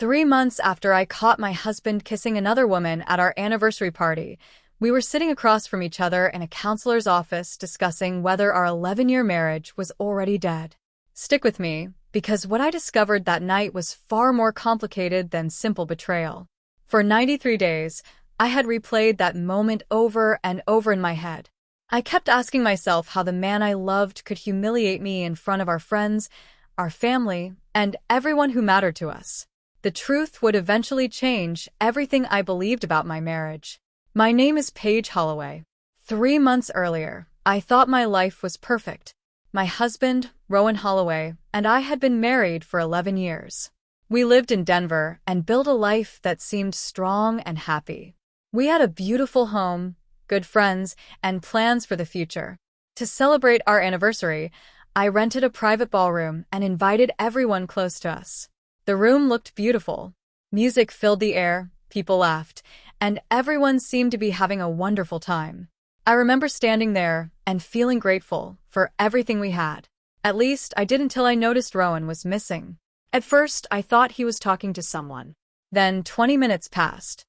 3 months after I caught my husband kissing another woman at our anniversary party, we were sitting across from each other in a counselor's office discussing whether our 11-year marriage was already dead. Stick with me, because what I discovered that night was far more complicated than simple betrayal. For 93 days, I had replayed that moment over and over in my head. I kept asking myself how the man I loved could humiliate me in front of our friends, our family, and everyone who mattered to us. The truth would eventually change everything I believed about my marriage. My name is Paige Holloway. 3 months earlier, I thought my life was perfect. My husband, Rowan Holloway, and I had been married for 11 years. We lived in Denver and built a life that seemed strong and happy. We had a beautiful home, good friends, and plans for the future. To celebrate our anniversary, I rented a private ballroom and invited everyone close to us. The room looked beautiful. Music filled the air, people laughed, and everyone seemed to be having a wonderful time. I remember standing there and feeling grateful for everything we had. At least I did until I noticed Rowan was missing. At first, I thought he was talking to someone. Then 20 minutes passed.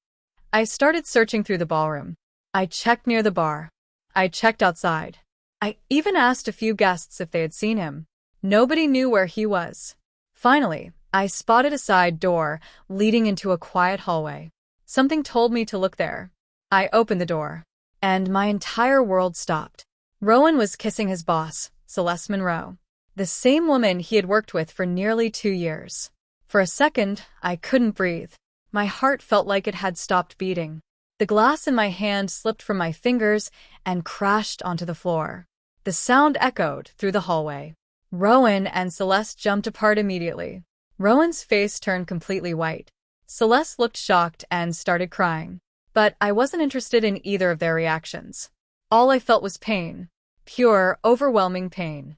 I started searching through the ballroom. I checked near the bar. I checked outside. I even asked a few guests if they had seen him. Nobody knew where he was. Finally, I spotted a side door leading into a quiet hallway. Something told me to look there. I opened the door, and my entire world stopped. Rowan was kissing his boss, Celeste Monroe, the same woman he had worked with for nearly 2 years. For a second, I couldn't breathe. My heart felt like it had stopped beating. The glass in my hand slipped from my fingers and crashed onto the floor. The sound echoed through the hallway. Rowan and Celeste jumped apart immediately. Rowan's face turned completely white. Celeste looked shocked and started crying. But I wasn't interested in either of their reactions. All I felt was pain. Pure, overwhelming pain.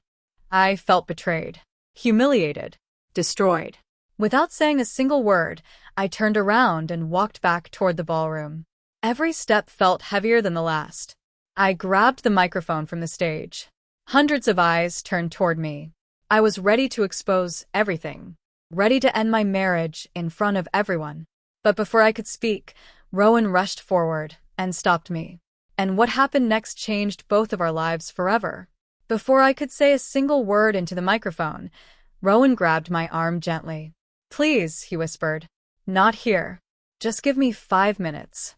I felt betrayed, humiliated, destroyed. Without saying a single word, I turned around and walked back toward the ballroom. Every step felt heavier than the last. I grabbed the microphone from the stage. Hundreds of eyes turned toward me. I was ready to expose everything, ready to end my marriage in front of everyone. But before I could speak, Rowan rushed forward and stopped me. And what happened next changed both of our lives forever. Before I could say a single word into the microphone, Rowan grabbed my arm gently. "Please," he whispered. "Not here. Just give me 5 minutes."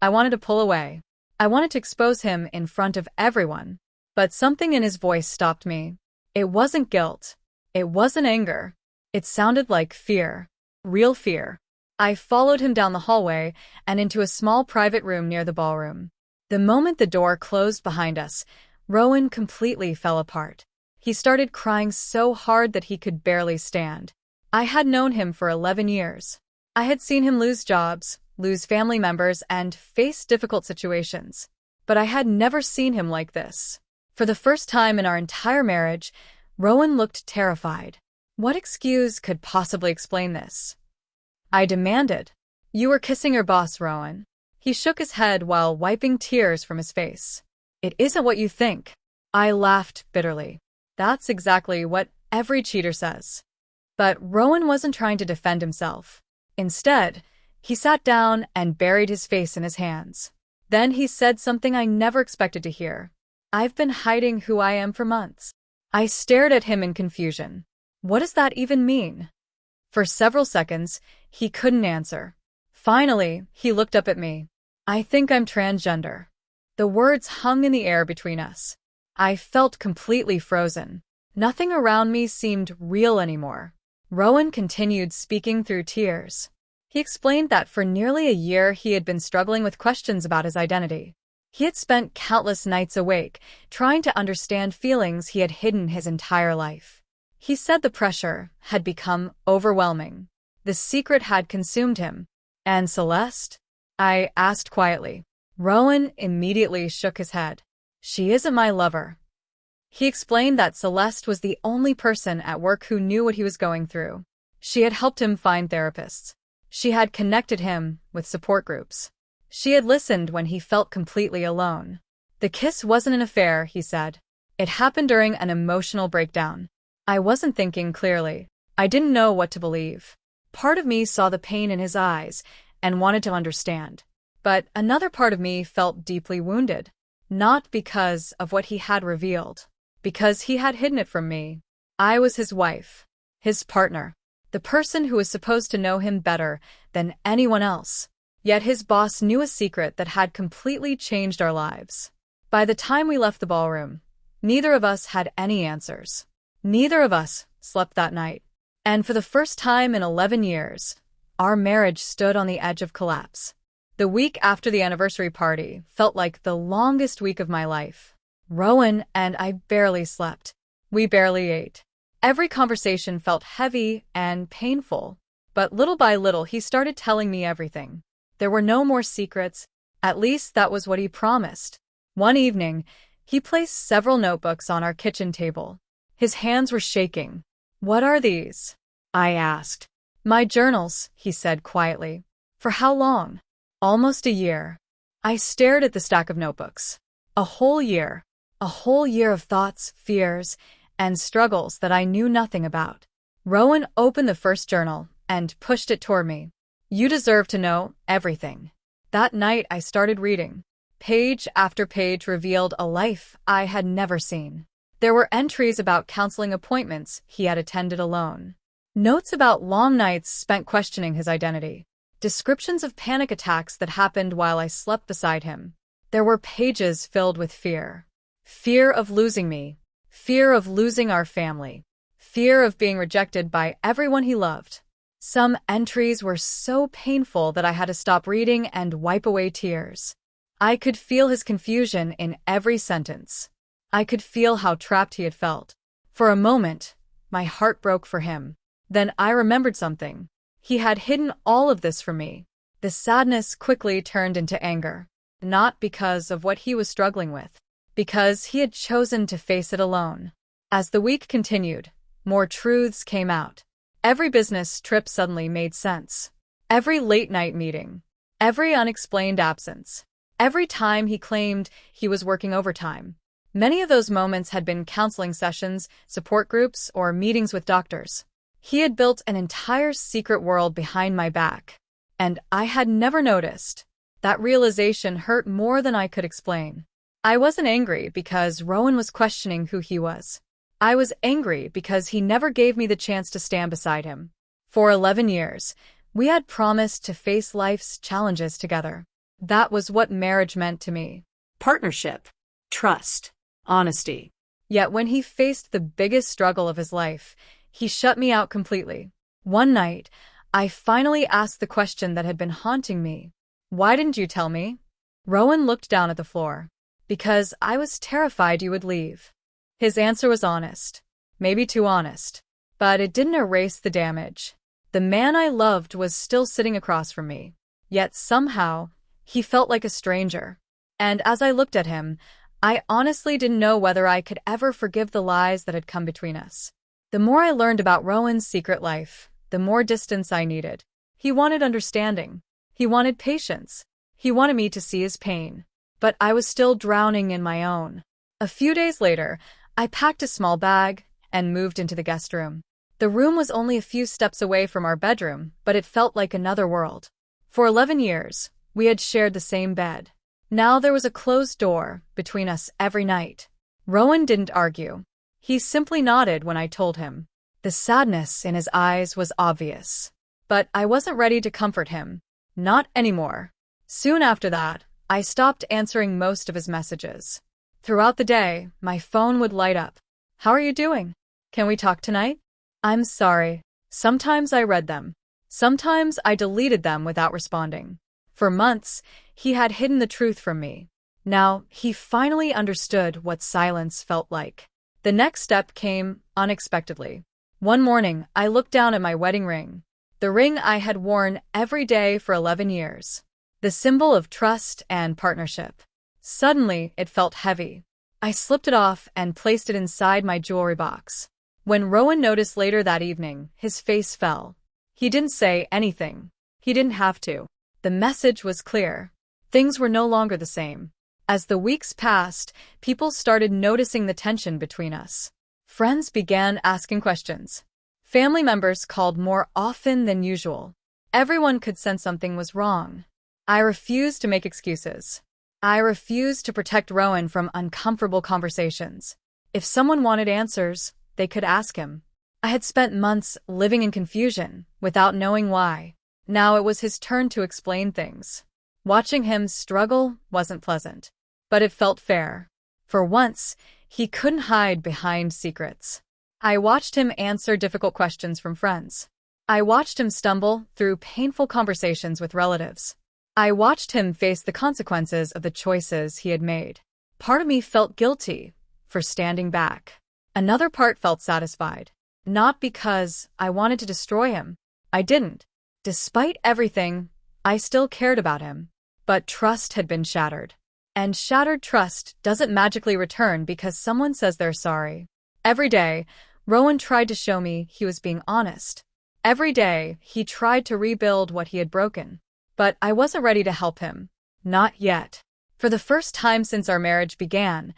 I wanted to pull away. I wanted to expose him in front of everyone. But something in his voice stopped me. It wasn't guilt. It wasn't anger. It sounded like fear. Real fear. I followed him down the hallway and into a small private room near the ballroom. The moment the door closed behind us, Rowan completely fell apart. He started crying so hard that he could barely stand. I had known him for 11 years. I had seen him lose jobs, lose family members, and face difficult situations. But I had never seen him like this. For the first time in our entire marriage, Rowan looked terrified. What excuse could possibly explain this? I demanded. "You were kissing your boss, Rowan." He shook his head while wiping tears from his face. "It isn't what you think." I laughed bitterly. That's exactly what every cheater says. But Rowan wasn't trying to defend himself. Instead, he sat down and buried his face in his hands. Then he said something I never expected to hear. "I've been hiding who I am for months." I stared at him in confusion. What does that even mean? For several seconds, he couldn't answer. Finally, he looked up at me. "I think I'm transgender." The words hung in the air between us. I felt completely frozen. Nothing around me seemed real anymore. Rowan continued speaking through tears. He explained that for nearly a year he had been struggling with questions about his identity. He had spent countless nights awake, trying to understand feelings he had hidden his entire life. He said the pressure had become overwhelming. The secret had consumed him. "And Celeste?" I asked quietly. Rowan immediately shook his head. "She isn't my lover." He explained that Celeste was the only person at work who knew what he was going through. She had helped him find therapists. She had connected him with support groups. She had listened when he felt completely alone. "The kiss wasn't an affair," he said. "It happened during an emotional breakdown." I wasn't thinking clearly. I didn't know what to believe. part of me saw the pain in his eyes and wanted to understand. But another part of me felt deeply wounded. Not because of what he had revealed, because he had hidden it from me. I was his wife, his partner, the person who was supposed to know him better than anyone else. Yet his boss knew a secret that had completely changed our lives. By the time we left the ballroom, neither of us had any answers. Neither of us slept that night. And for the first time in 11 years, our marriage stood on the edge of collapse. The week after the anniversary party felt like the longest week of my life. Rowan and I barely slept. We barely ate. Every conversation felt heavy and painful. But little by little, he started telling me everything. There were no more secrets. At least that was what he promised. One evening, he placed several notebooks on our kitchen table. His hands were shaking. "What are these?" I asked. "My journals," he said quietly. "For how long?" "Almost a year." I stared at the stack of notebooks. A whole year. A whole year of thoughts, fears, and struggles that I knew nothing about. Rowan opened the first journal and pushed it toward me. "You deserve to know everything." That night I started reading. Page after page revealed a life I had never seen. There were entries about counseling appointments he had attended alone. Notes about long nights spent questioning his identity. Descriptions of panic attacks that happened while I slept beside him. There were pages filled with fear. Fear of losing me. Fear of losing our family. Fear of being rejected by everyone he loved. Some entries were so painful that I had to stop reading and wipe away tears. I could feel his confusion in every sentence. I could feel how trapped he had felt. For a moment, my heart broke for him. Then I remembered something. He had hidden all of this from me. The sadness quickly turned into anger. Not because of what he was struggling with, because he had chosen to face it alone. As the week continued, more truths came out. Every business trip suddenly made sense. Every late-night meeting. Every unexplained absence. Every time he claimed he was working overtime. Many of those moments had been counseling sessions, support groups, or meetings with doctors. He had built an entire secret world behind my back, and I had never noticed. That realization hurt more than I could explain. I wasn't angry because Rowan was questioning who he was. I was angry because he never gave me the chance to stand beside him. For 11 years, we had promised to face life's challenges together. That was what marriage meant to me. Partnership, trust, honesty. Yet when he faced the biggest struggle of his life, he shut me out completely. One night, I finally asked the question that had been haunting me. "Why didn't you tell me?" Rowan looked down at the floor. "Because I was terrified you would leave." His answer was honest. Maybe too honest. But it didn't erase the damage. The man I loved was still sitting across from me. Yet somehow, he felt like a stranger. And as I looked at him, I honestly didn't know whether I could ever forgive the lies that had come between us. The more I learned about Rowan's secret life, the more distance I needed. He wanted understanding. He wanted patience. He wanted me to see his pain. But I was still drowning in my own. A few days later, I packed a small bag and moved into the guest room. The room was only a few steps away from our bedroom, but it felt like another world. For 11 years, we had shared the same bed. Now there was a closed door between us every night. Rowan didn't argue. He simply nodded when I told him. The sadness in his eyes was obvious. But I wasn't ready to comfort him. Not anymore. Soon after that, I stopped answering most of his messages. Throughout the day, my phone would light up. "How are you doing? Can we talk tonight?" "I'm sorry." Sometimes I read them. Sometimes I deleted them without responding. For months, he had hidden the truth from me. Now, he finally understood what silence felt like. The next step came unexpectedly. One morning, I looked down at my wedding ring. The ring I had worn every day for 11 years. The symbol of trust and partnership. Suddenly, it felt heavy. I slipped it off and placed it inside my jewelry box. When Rowan noticed later that evening, his face fell. He didn't say anything. He didn't have to. The message was clear. Things were no longer the same. As the weeks passed, people started noticing the tension between us. Friends began asking questions. Family members called more often than usual. Everyone could sense something was wrong. I refused to make excuses. I refused to protect Rowan from uncomfortable conversations. If someone wanted answers, they could ask him. I had spent months living in confusion, without knowing why. Now it was his turn to explain things. Watching him struggle wasn't pleasant, but it felt fair. For once, he couldn't hide behind secrets. I watched him answer difficult questions from friends. I watched him stumble through painful conversations with relatives. I watched him face the consequences of the choices he had made. Part of me felt guilty for standing back. Another part felt satisfied. Not because I wanted to destroy him. I didn't. Despite everything, I still cared about him. But trust had been shattered. And shattered trust doesn't magically return because someone says they're sorry. Every day, Rowan tried to show me he was being honest. Every day, he tried to rebuild what he had broken. But I wasn't ready to help him. Not yet. For the first time since our marriage began,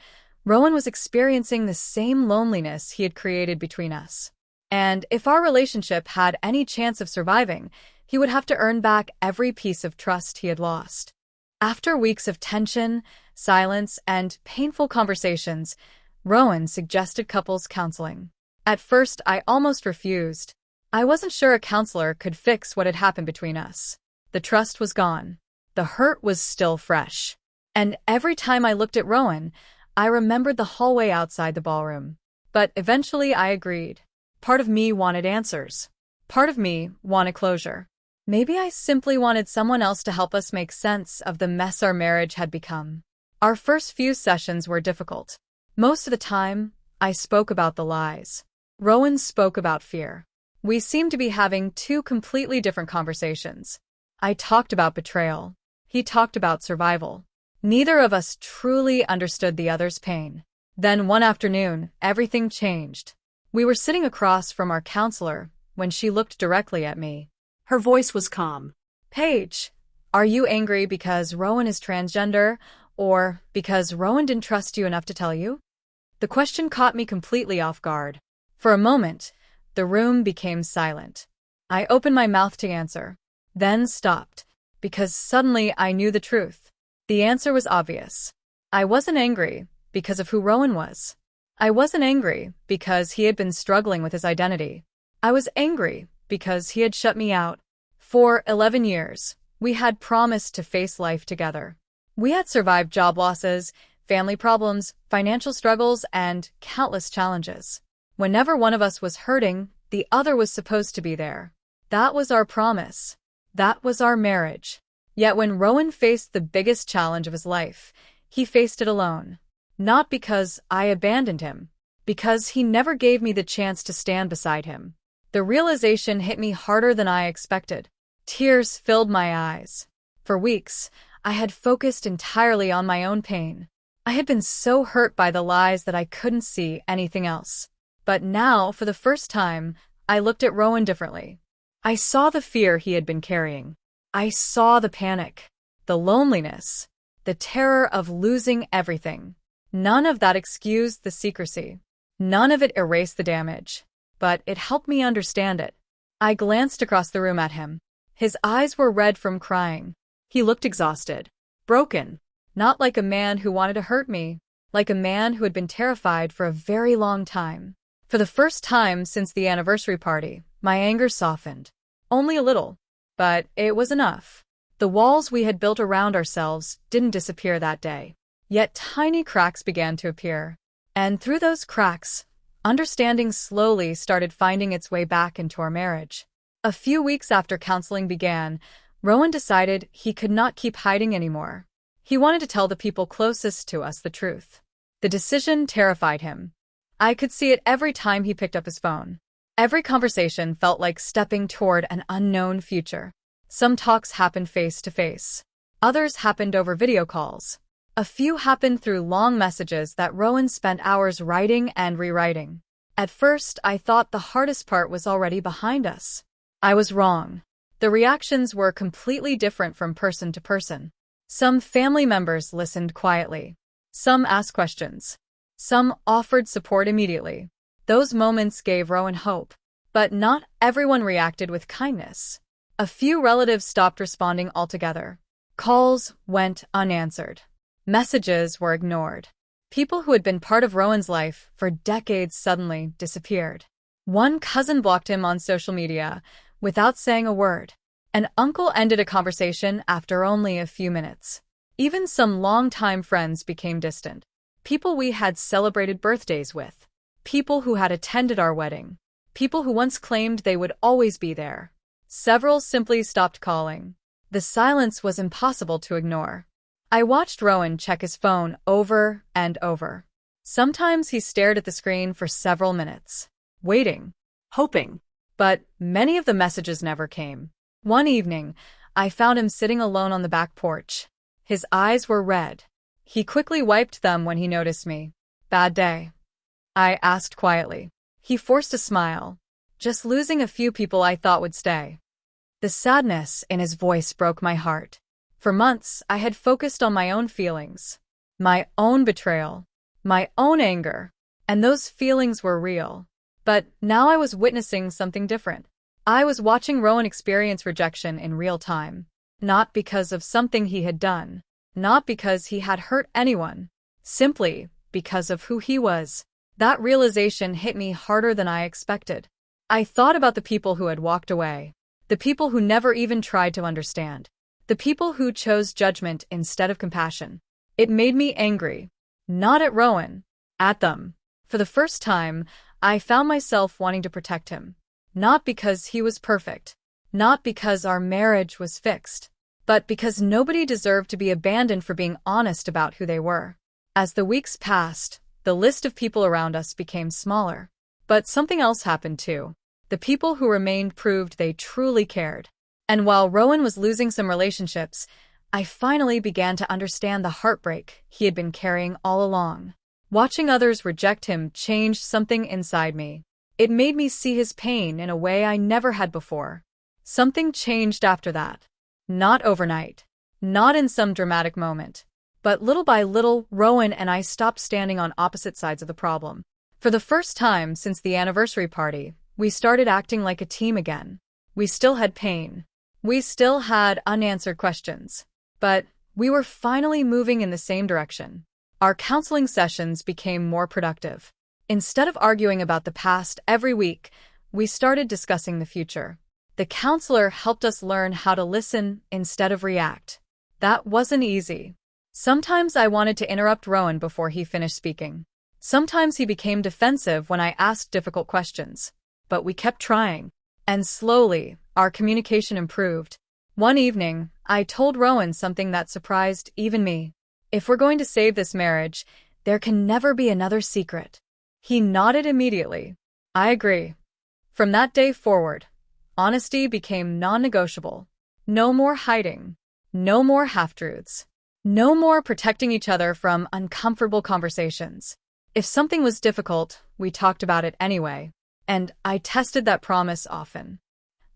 Rowan was experiencing the same loneliness he had created between us. And if our relationship had any chance of surviving, he would have to earn back every piece of trust he had lost. After weeks of tension, silence, and painful conversations, Rowan suggested couples counseling. At first, I almost refused. I wasn't sure a counselor could fix what had happened between us. The trust was gone. The hurt was still fresh. And every time I looked at Rowan, I remembered the hallway outside the ballroom. But eventually I agreed. Part of me wanted answers. Part of me wanted closure. Maybe I simply wanted someone else to help us make sense of the mess our marriage had become. Our first few sessions were difficult. Most of the time, I spoke about the lies. Rowan spoke about fear. We seemed to be having two completely different conversations. I talked about betrayal. He talked about survival. Neither of us truly understood the other's pain. Then one afternoon, everything changed. We were sitting across from our counselor when she looked directly at me. Her voice was calm. Paige, are you angry because Rowan is transgender, or because Rowan didn't trust you enough to tell you? The question caught me completely off guard. For a moment, the room became silent. I opened my mouth to answer, then stopped, because suddenly I knew the truth. The answer was obvious. I wasn't angry because of who Rowan was. I wasn't angry because he had been struggling with his identity. I was angry because he had shut me out. For 11 years, we had promised to face life together. We had survived job losses, family problems, financial struggles, and countless challenges. Whenever one of us was hurting, the other was supposed to be there. That was our promise. That was our marriage. Yet when Rowan faced the biggest challenge of his life, he faced it alone. Not because I abandoned him, because he never gave me the chance to stand beside him. The realization hit me harder than I expected. Tears filled my eyes. For weeks, I had focused entirely on my own pain. I had been so hurt by the lies that I couldn't see anything else. But now, for the first time, I looked at Rowan differently. I saw the fear he had been carrying. I saw the panic, the loneliness, the terror of losing everything. None of that excused the secrecy. None of it erased the damage. But it helped me understand it. I glanced across the room at him. His eyes were red from crying. He looked exhausted, broken, not like a man who wanted to hurt me, like a man who had been terrified for a very long time. For the first time since the anniversary party, my anger softened. Only a little, but it was enough. The walls we had built around ourselves didn't disappear that day. Yet tiny cracks began to appear. And through those cracks, understanding slowly started finding its way back into our marriage. A few weeks after counseling began, Rowan decided he could not keep hiding anymore. He wanted to tell the people closest to us the truth. The decision terrified him. I could see it every time he picked up his phone. Every conversation felt like stepping toward an unknown future. Some talks happened face to face. Others happened over video calls. A few happened through long messages that Rowan spent hours writing and rewriting. At first, I thought the hardest part was already behind us. I was wrong. The reactions were completely different from person to person. Some family members listened quietly. Some asked questions. Some offered support immediately. Those moments gave Rowan hope. But not everyone reacted with kindness. A few relatives stopped responding altogether. Calls went unanswered. Messages were ignored. People who had been part of Rowan's life for decades suddenly disappeared. One cousin blocked him on social media without saying a word. An uncle ended a conversation after only a few minutes. Even some longtime friends became distant. People we had celebrated birthdays with. People who had attended our wedding. People who once claimed they would always be there. Several simply stopped calling. The silence was impossible to ignore. I watched Rowan check his phone over and over. Sometimes he stared at the screen for several minutes, waiting, hoping. But many of the messages never came. One evening, I found him sitting alone on the back porch. His eyes were red. He quickly wiped them when he noticed me. "Bad day?" I asked quietly. He forced a smile. "Just losing a few people I thought would stay." The sadness in his voice broke my heart. For months, I had focused on my own feelings, my own betrayal, my own anger, and those feelings were real. But now I was witnessing something different. I was watching Rowan experience rejection in real time, not because of something he had done, not because he had hurt anyone, simply because of who he was. That realization hit me harder than I expected. I thought about the people who had walked away, the people who never even tried to understand, the people who chose judgment instead of compassion. It made me angry, not at Rowan, at them. For the first time, I found myself wanting to protect him, not because he was perfect, not because our marriage was fixed, but because nobody deserved to be abandoned for being honest about who they were. As the weeks passed, the list of people around us became smaller. But something else happened too. The people who remained proved they truly cared. And while Rowan was losing some relationships, I finally began to understand the heartbreak he had been carrying all along. Watching others reject him changed something inside me. It made me see his pain in a way I never had before. Something changed after that. Not overnight. Not in some dramatic moment. But little by little, Rowan and I stopped standing on opposite sides of the problem. For the first time since the anniversary party, we started acting like a team again. We still had pain. We still had unanswered questions. But we were finally moving in the same direction. Our counseling sessions became more productive. Instead of arguing about the past every week, we started discussing the future. The counselor helped us learn how to listen instead of react. That wasn't easy. Sometimes I wanted to interrupt Rowan before he finished speaking. Sometimes he became defensive when I asked difficult questions. But we kept trying. And slowly, our communication improved. One evening, I told Rowan something that surprised even me. "If we're going to save this marriage, there can never be another secret." He nodded immediately. "I agree." From that day forward, honesty became non-negotiable. No more hiding. No more half-truths. No more protecting each other from uncomfortable conversations. If something was difficult, we talked about it anyway. And I tested that promise often.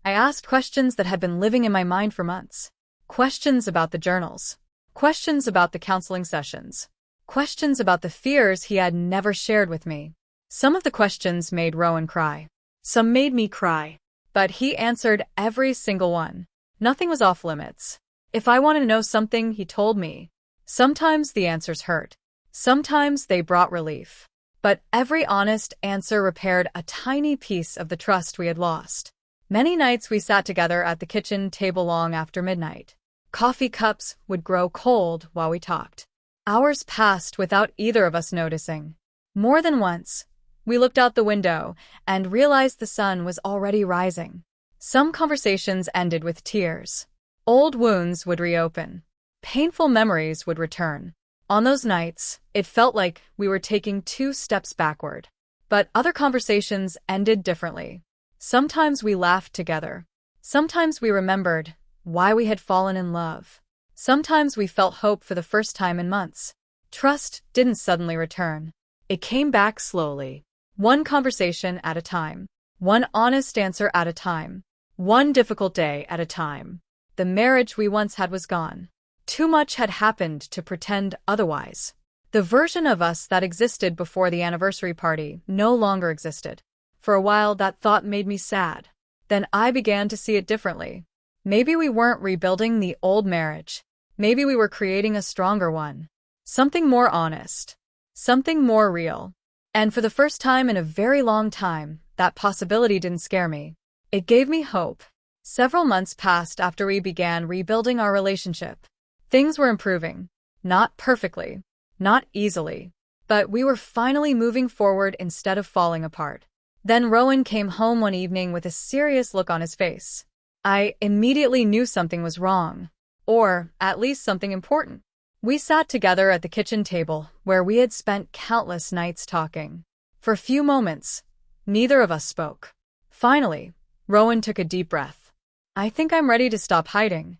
I asked questions that had been living in my mind for months. Questions about the journals. Questions about the counseling sessions. Questions about the fears he had never shared with me. Some of the questions made Rowan cry. Some made me cry. But he answered every single one. Nothing was off limits. If I wanted to know something, he told me. Sometimes the answers hurt. Sometimes they brought relief. But every honest answer repaired a tiny piece of the trust we had lost. Many nights we sat together at the kitchen table long after midnight. Coffee cups would grow cold while we talked. Hours passed without either of us noticing. More than once, we looked out the window and realized the sun was already rising. Some conversations ended with tears. Old wounds would reopen. Painful memories would return. On those nights, it felt like we were taking 2 steps backward. But other conversations ended differently. Sometimes we laughed together. Sometimes we remembered why we had fallen in love. Sometimes we felt hope for the first time in months. Trust didn't suddenly return. It came back slowly. One conversation at a time. One honest answer at a time. One difficult day at a time. The marriage we once had was gone. Too much had happened to pretend otherwise. The version of us that existed before the anniversary party no longer existed. For a while, that thought made me sad. Then I began to see it differently. Maybe we weren't rebuilding the old marriage. Maybe we were creating a stronger one. Something more honest. Something more real. And for the first time in a very long time, that possibility didn't scare me. It gave me hope. Several months passed after we began rebuilding our relationship. Things were improving. Not perfectly. Not easily. But we were finally moving forward instead of falling apart. Then Rowan came home one evening with a serious look on his face. I immediately knew something was wrong. Or, at least something important. We sat together at the kitchen table, where we had spent countless nights talking. For a few moments, neither of us spoke. Finally, Rowan took a deep breath. I think I'm ready to stop hiding.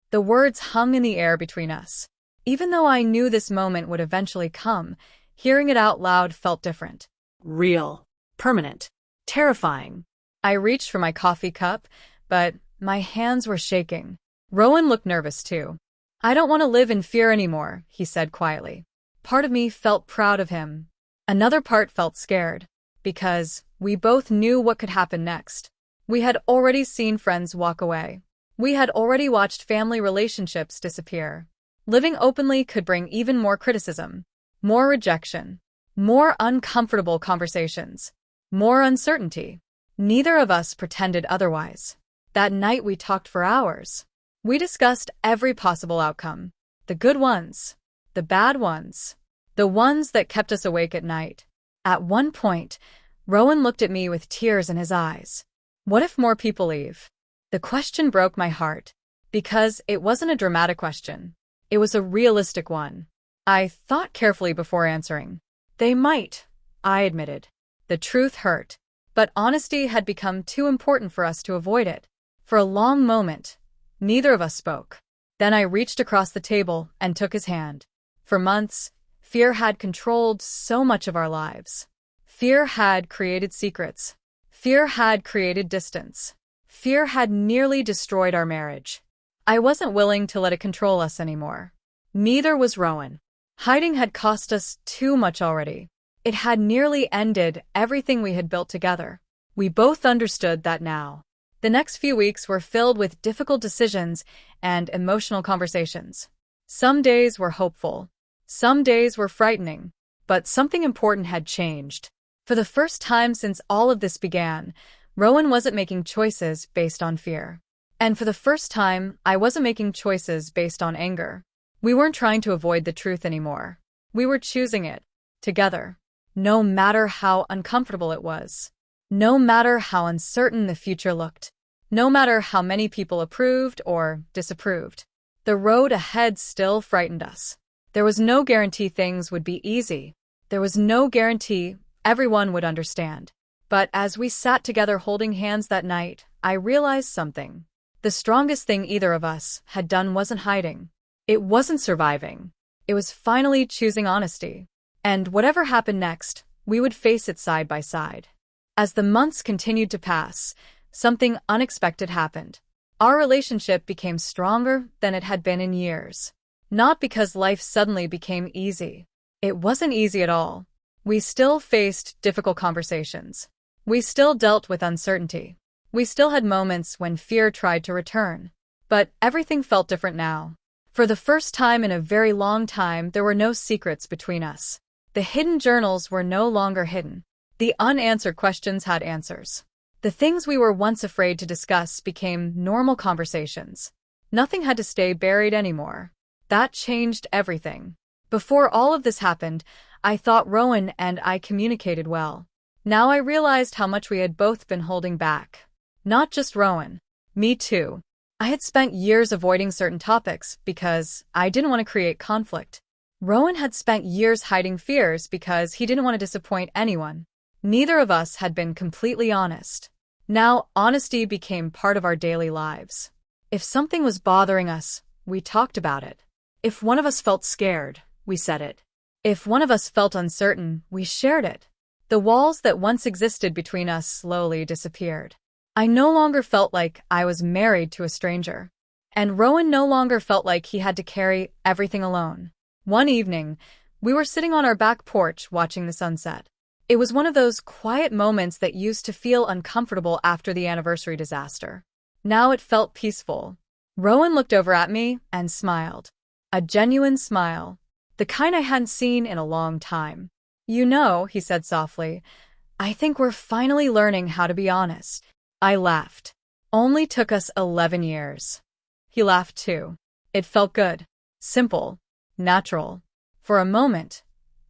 The words hung in the air between us. Even though I knew this moment would eventually come, hearing it out loud felt different. Real. Permanent. Terrifying. I reached for my coffee cup, but my hands were shaking. Rowan looked nervous too. I don't want to live in fear anymore, he said quietly. Part of me felt proud of him. Another part felt scared, because we both knew what could happen next. We had already seen friends walk away. We had already watched family relationships disappear. Living openly could bring even more criticism, more rejection, more uncomfortable conversations, more uncertainty. Neither of us pretended otherwise. That night we talked for hours. We discussed every possible outcome. The good ones, the bad ones, the ones that kept us awake at night. At one point, Rowan looked at me with tears in his eyes. What if more people leave? The question broke my heart, because it wasn't a dramatic question. It was a realistic one. I thought carefully before answering. They might, I admitted. The truth hurt, but honesty had become too important for us to avoid it. For a long moment, neither of us spoke. Then I reached across the table and took his hand. For months, fear had controlled so much of our lives. Fear had created secrets. Fear had created distance. Fear had nearly destroyed our marriage. I wasn't willing to let it control us anymore. Neither was Rowan. Hiding had cost us too much already. It had nearly ended everything we had built together. We both understood that now. The next few weeks were filled with difficult decisions and emotional conversations. Some days were hopeful. Some days were frightening. But something important had changed. For the first time since all of this began, Rowan wasn't making choices based on fear. And for the first time, I wasn't making choices based on anger. We weren't trying to avoid the truth anymore. We were choosing it, together. No matter how uncomfortable it was. No matter how uncertain the future looked. No matter how many people approved or disapproved. The road ahead still frightened us. There was no guarantee things would be easy. There was no guarantee everyone would understand. But as we sat together holding hands that night, I realized something. The strongest thing either of us had done wasn't hiding. It wasn't surviving. It was finally choosing honesty. And whatever happened next, we would face it side by side. As the months continued to pass, something unexpected happened. Our relationship became stronger than it had been in years. Not because life suddenly became easy. It wasn't easy at all. We still faced difficult conversations. We still dealt with uncertainty. We still had moments when fear tried to return. But everything felt different now. For the first time in a very long time, there were no secrets between us. The hidden journals were no longer hidden. The unanswered questions had answers. The things we were once afraid to discuss became normal conversations. Nothing had to stay buried anymore. That changed everything. Before all of this happened, I thought Rowan and I communicated well. Now I realized how much we had both been holding back. Not just Rowan. Me too. I had spent years avoiding certain topics because I didn't want to create conflict. Rowan had spent years hiding fears because he didn't want to disappoint anyone. Neither of us had been completely honest. Now, honesty became part of our daily lives. If something was bothering us, we talked about it. If one of us felt scared, we said it. If one of us felt uncertain, we shared it. The walls that once existed between us slowly disappeared. I no longer felt like I was married to a stranger. And Rowan no longer felt like he had to carry everything alone. One evening, we were sitting on our back porch watching the sunset. It was one of those quiet moments that used to feel uncomfortable after the anniversary disaster. Now it felt peaceful. Rowan looked over at me and smiled. A genuine smile. The kind I hadn't seen in a long time. "You know," he said softly, "I think we're finally learning how to be honest." I laughed. "Only took us 11 years. He laughed too. It felt good. Simple. Natural. For a moment,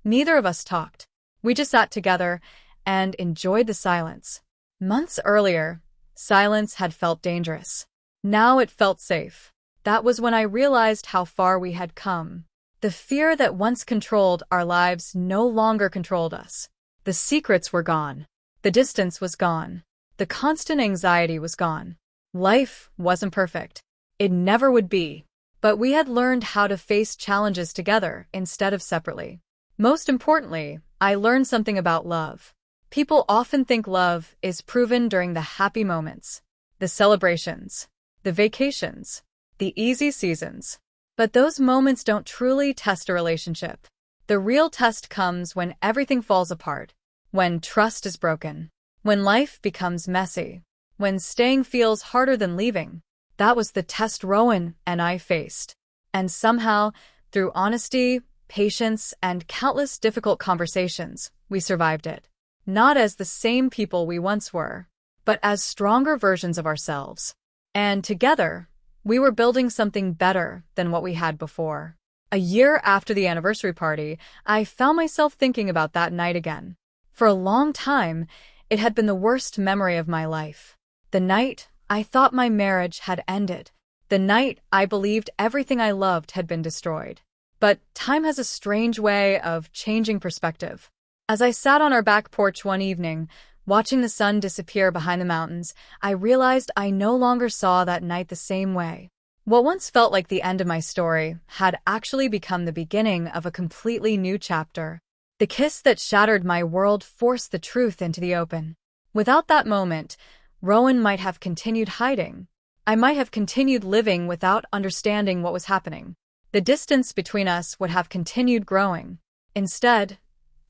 neither of us talked. We just sat together and enjoyed the silence. Months earlier, silence had felt dangerous. Now it felt safe. That was when I realized how far we had come. The fear that once controlled our lives no longer controlled us. The secrets were gone. The distance was gone. The constant anxiety was gone. Life wasn't perfect. It never would be. But we had learned how to face challenges together instead of separately. Most importantly, I learned something about love. People often think love is proven during the happy moments, the celebrations, the vacations, the easy seasons. But those moments don't truly test a relationship. The real test comes when everything falls apart, when trust is broken, when life becomes messy, when staying feels harder than leaving. That was the test Rowan and I faced. And somehow, through honesty, patience, and countless difficult conversations, we survived it. Not as the same people we once were, but as stronger versions of ourselves. And together, we were building something better than what we had before. A year after the anniversary party, I found myself thinking about that night again. For a long time, it had been the worst memory of my life. The night I thought my marriage had ended. The night I believed everything I loved had been destroyed. But time has a strange way of changing perspective. As I sat on our back porch one evening, watching the sun disappear behind the mountains, I realized I no longer saw that night the same way. What once felt like the end of my story had actually become the beginning of a completely new chapter. The kiss that shattered my world forced the truth into the open. Without that moment, Rowan might have continued hiding. I might have continued living without understanding what was happening. The distance between us would have continued growing. Instead,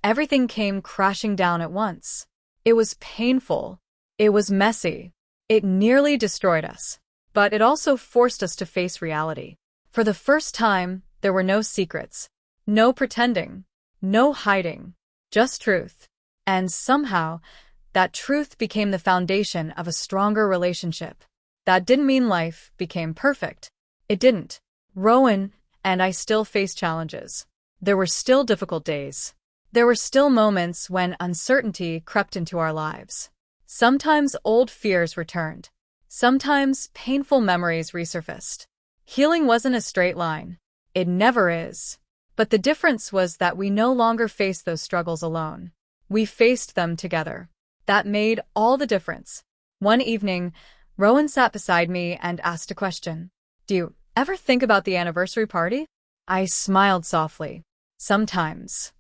everything came crashing down at once. It was painful. It was messy. It nearly destroyed us. But it also forced us to face reality. For the first time, there were no secrets. No pretending. No hiding. Just truth. And somehow, that truth became the foundation of a stronger relationship. That didn't mean life became perfect. It didn't. Rowan and I still faced challenges. There were still difficult days. There were still moments when uncertainty crept into our lives. Sometimes old fears returned. Sometimes painful memories resurfaced. Healing wasn't a straight line. It never is. But the difference was that we no longer faced those struggles alone. We faced them together. That made all the difference. One evening, Rowan sat beside me and asked a question. "Do you ever think about the anniversary party?" I smiled softly. "Sometimes."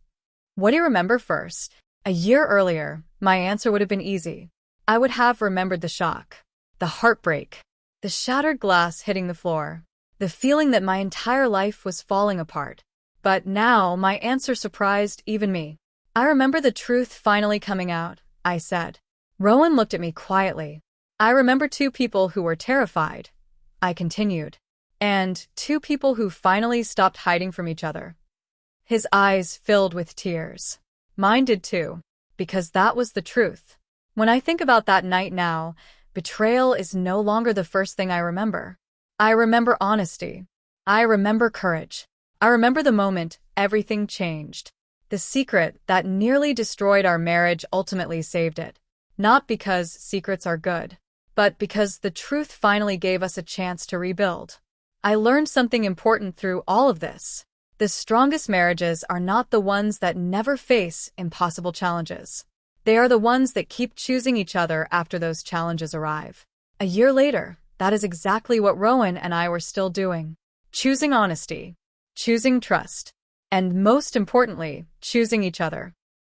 "What do you remember first?" A year earlier, my answer would have been easy. I would have remembered the shock, the heartbreak, the shattered glass hitting the floor, the feeling that my entire life was falling apart. But now my answer surprised even me. "I remember the truth finally coming out," I said. Rowan looked at me quietly. "I remember two people who were terrified," I continued. "And two people who finally stopped hiding from each other." His eyes filled with tears. Mine did too, because that was the truth. When I think about that night now, betrayal is no longer the first thing I remember. I remember honesty. I remember courage. I remember the moment everything changed. The secret that nearly destroyed our marriage ultimately saved it. Not because secrets are good, but because the truth finally gave us a chance to rebuild. I learned something important through all of this. The strongest marriages are not the ones that never face impossible challenges. They are the ones that keep choosing each other after those challenges arrive. A year later, that is exactly what Rowan and I were still doing. Choosing honesty, choosing trust, and most importantly, choosing each other.